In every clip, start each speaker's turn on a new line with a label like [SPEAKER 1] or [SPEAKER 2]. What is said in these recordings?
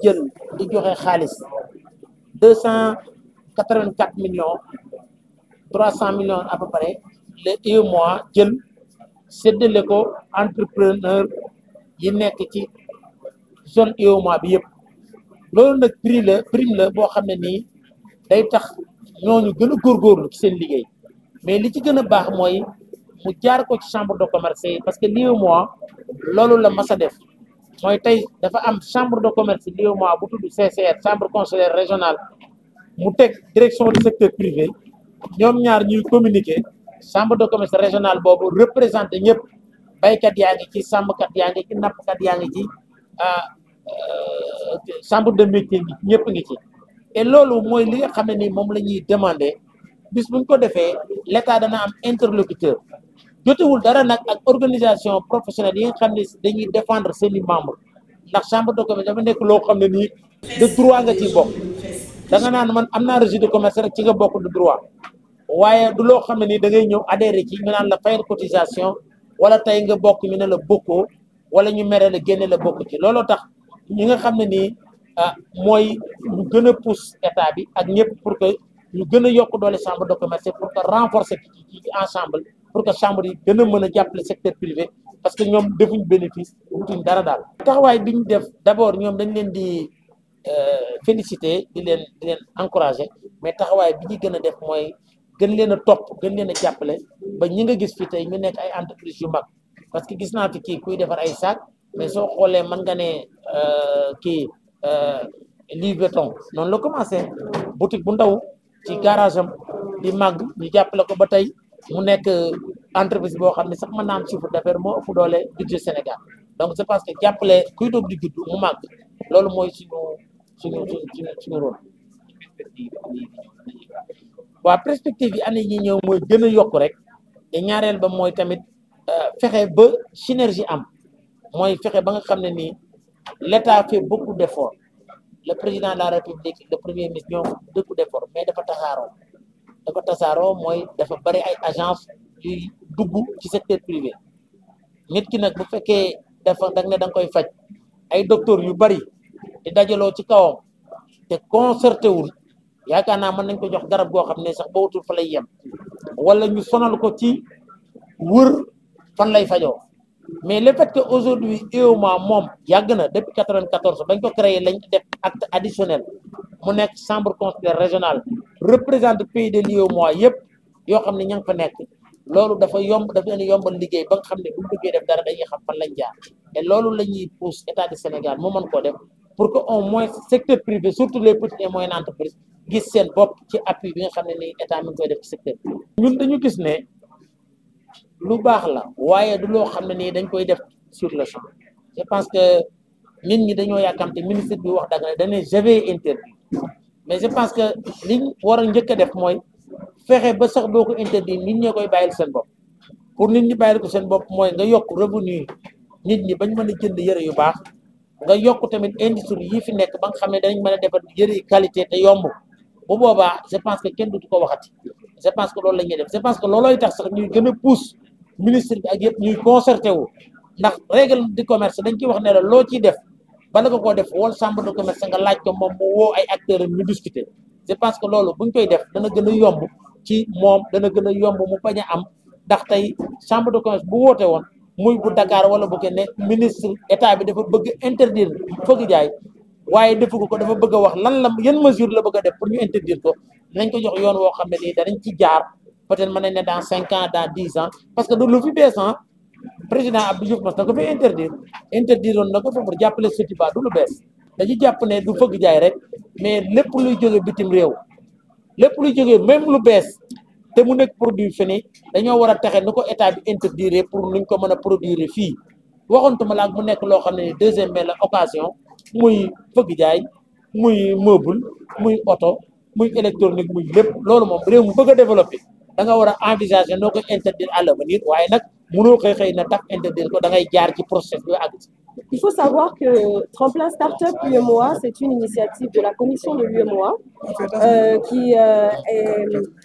[SPEAKER 1] jël di joxe xaalis 284 millions 300 millions à peu près le UEMOA jël séddale ko entrepreneur yi nekk ci zone UEMOA bi yëpp loolu nag prime la boo xam ne nii day tax ñooñu gën a góorgóorlu ci seen liggéey mais li ci gën a baax mooy mu jaar ko ci chambre de commerce yi parce que l'UEMOA loolu la mas a def mooy tey dafa am chambre de commerce l'UEMOA bu tudd CCR chambre consulaire régionale mu teg direction du secteur privé ñoom ñaar ñuy communiquer chambre de commerce régionale boobu représenté ñëpp baykat yaa ngi ci sàmmkat yaa ngi ci nappkat yaa ngi ci chambre de métier bi ñëpp ngi ci et loolu mooy li nga xam ne ni moom la ñuy demander bis buñ ko defee l'état dana am interlocuteur jotewul dara nag ak organisation professionnelle yi nga xam ne dañuy défendre seeni membres ndax chambre de commerce dafa nekk loo xam ne nii de droit nga ciy bokk da nga naan man am naa registre de commerce rek ci nga bokk de droit waaye du loo xam ne nii da ngay ñëw adhéré ci ñu naan la fayal cotisation wala tey nga bokk ñu ne la bokkoo wala ñu mere la génne la bokk ci looloo tax ñi nga xam ne nii mooy ñu gën a pousse état bi ak ñëpp pour que ñu gën a yokk doole chambre de commerce pour que renforcer ci ensemble pour que chambre yi gën a mën a jàppale secteur privé parce que ñoom defuñ bénéfice wutuñ dara daal. taxawaay bi ñu def d'abord ñoom dañ leen di féliciter di leen encourager mais taxawaay bi ñu gën a def mooy gën leen a topp gën leen a jàppale ba ñi nga gis fi tey ñu nekk ay entreprise yu mag parce que gis naa fi kii kuy defar ay sac mais soo xoolee mën nga ne kii Louis Vuitton noonu la commencé boutique bu ndaw ci garage am di màgg ñu jàppale ko ba tey mu nekk entreprise boo xam ne sax mën naa am chiffre d'affaires moo ëpp doole budget Sénégal donc c'est parce que jàppale kuy doog di judd mu màgg loolu mooy suñu rôle. waa perspective yi année yi ñëw mooy gën a yokk rek te ñaareel ba mooy tamit fexe ba synergie am mooy fexe ba nga xam ne nii l'État fait beaucoup d'efforts le président de la République le premier ministre ñoom beaucoup d'efforts mais dafa tasaaroo mooy dafa bari ay agence yuy dugg ci secteur privé nit ki nag bu fekkee dafa da nga koy faj ay docteurs yu bari di dajaloo ci kawam te concerté wul yaakaar naa mën nañ ko jox garab goo xam ne sax ba wutul fa lay yem wala ñu sonal ko ci wër fan lay fajoo mais le fait que aujourd'hui UEMOA moom yàgg na depuis 94 bañ ko créé lañ def acte additionnel mu nekk chambre consulaire régionale représente pays de l'UEMOA yëpp yoo xam ne ña ngi fa nekk loolu dafa leen yombal liggéey ba nga xam ne bu ñu bëggee def dara dañuy xam fan lañ jaar et loolu la ñuy pousse état du Sénégal mu mën koo def pour que au moins secteur privé surtout les petites et moyennes entreprises gis seen bopp ci appui bi nga xam ne ni état mi ngi koy def ci secteur privé. ñun dañu gis ne lu baax la waaye du loo xam ne nii dañ koy def sur le champ je pense que nit ñi dañoo yàkkamte ministre bi wax danga ne dañ ne je vais interdire mais je pense que liñ war a njëkk a def mooy fexe ba sax doo ko interdire nit ñi koy bàyyil seen bopp pour nit ñi bàyyil ko seen bopp mooy nga yokk revenu nit ñi bañ mën a jënd yëre yu baax nga yokk tamit industrie yi fi nekk ba nga xam ne danañ mën a defar yëre yu qualité te yomb bu boobaa je pense que kenn dutu ko waxati je pense que loolu la ñuy def je pense que loolooy tax sax ñuy gën a pousse ministre bi ak yëpp ñuy concerté wu ndax règle du commerce dañ ciy wax ne la loo ciy def bala nga koo def wol chambre de commerce nga laaj ko moom mu woo ay acteurs ñu discuter je pense que loolu buñ koy def dana gën a yomb ci moom dana gën a yomb mu bañ a am ndax tey chambre de commerce bu woote woon muy bu Dakar wala bu ne ministre état bi dafa bëgg interdire fëgg jaay waaye defu ko dafa bëgg a wax lan la yan mesure la bëgg a def pour ñu interdire ko dinañ ko jox yoon woo xam ne nii danañ ci jaar peut-être mën nañ ne dans 5 ans dans 10 ans parce que du lu fi bees président Abdou Diouf mos na ko fi interdire woon na ko fa pour jàppale Sotiba du lu bees dañu jàpp ne du fëgg jaay rek mais lépp luy jóge bitim réew lépp luy jógee même lu bees te mu nekk produit fini dañoo war a taxe nu ko état bi interdire pour nuñ ko mën a produire fii waxantuma la ak mu nekk loo xam ne deuxième mai la occasion muy fëgg jaay muy meuble muy oto muy électronique muy lépp loolu moom réew mu bëgg a développer da nga war a envisager noo koy interdire à l'avenir waaye nag mënoo xëy na tax interdire ko da ngay jaar ci processus bi àgg ci
[SPEAKER 2] Il faut savoir que Tremplin Startup UEMOA, c'est une initiative de la commission de l'UEMOA qui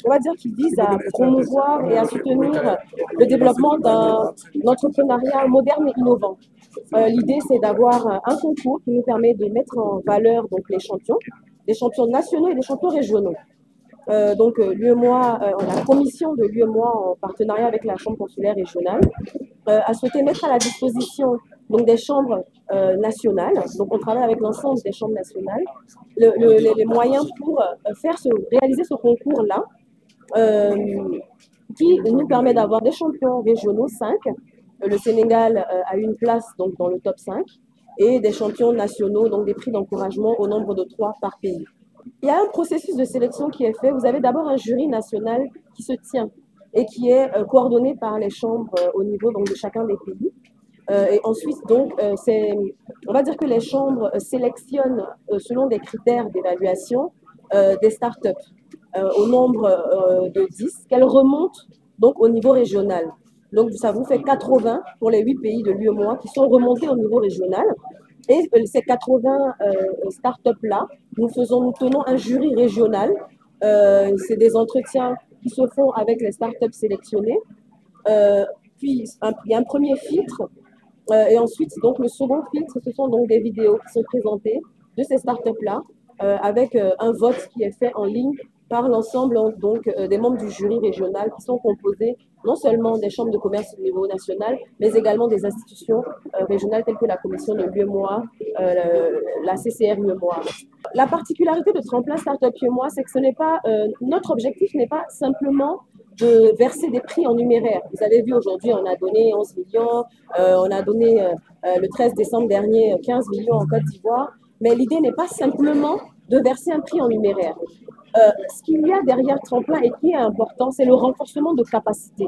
[SPEAKER 2] on va dire, qui vise à promouvoir et à soutenir le développement d'un entrepreneuriat moderne et innovant. L'idée, c'est d'avoir un concours qui nous permet de mettre en valeur donc les champions nationaux et des champions régionaux. L'UEMOA, la commission de l'UEMOA en partenariat avec la Chambre consulaire régionale a souhaité mettre à la disposition donc, des chambres nationales. Donc on travaille avec l'ensemble des chambres nationales, les moyens pour réaliser ce concours-là, qui nous permet d'avoir des champions régionaux, 5. Le Sénégal a une place donc, dans le top 5, et des champions nationaux, donc des prix d'encouragement au nombre de 3 par pays. Il y a un processus de sélection qui est fait. Vous avez d'abord un jury national qui se tient et qui est coordonné par les chambres au niveau donc, de chacun des pays. Et ensuite, donc, on va dire que les chambres sélectionnent selon des critères d'évaluation des startups au nombre de 10, qu'elles remontent donc au niveau régional. Donc, ça vous fait 80 pour les 8 pays de l'UEMOA qui sont remontés au niveau régional. Et ces 80 startups-là, nous tenons un jury régional. C'est des entretiens qui se font avec les startups sélectionnées. Puis, il y a un premier filtre. Et ensuite, donc, le second filtre, ce sont donc des vidéos qui sont présentées de ces startups-là avec un vote qui est fait en ligne par l'ensemble donc des membres du jury régional qui sont composés non seulement des chambres de commerce au niveau national, mais également des institutions régionales telles que la commission de l'UEMOA, la CCR UEMOA. La particularité de Tremplin Startup UEMOA, c'est que ce n'est pas notre objectif n'est pas simplement de verser des prix en numéraire. Vous avez vu aujourd'hui, on a donné 11 millions, on a donné le 13 décembre dernier 15 millions en Côte d'Ivoire, mais l'idée n'est pas simplement de verser un prix en numéraire. Ce qu'il y a derrière Tremplin et qui est important, c'est le renforcement de capacité.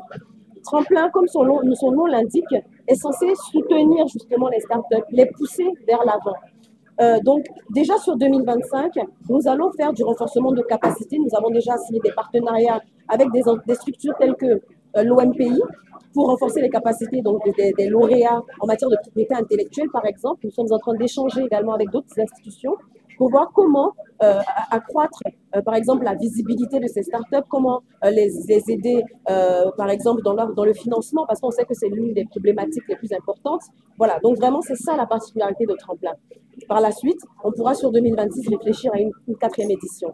[SPEAKER 2] Tremplin, comme son nom l'indique, est censé soutenir justement les startups, les pousser vers l'avant. Donc, déjà sur 2025, nous allons faire du renforcement de capacité. Nous avons déjà signé des partenariats avec des structures telles que l'OMPI pour renforcer les capacités donc, des lauréats en matière de propriété intellectuelle, par exemple. Nous sommes en train d'échanger également avec d'autres institutions pour voir comment accroître, par exemple, la visibilité de ces startups, comment les aider, par exemple, dans le financement, parce qu'on sait que c'est l'une des problématiques les plus importantes. Voilà, donc vraiment, c'est ça la particularité de Tremplin. Par la suite, on pourra sur 2026 réfléchir à une 4e édition.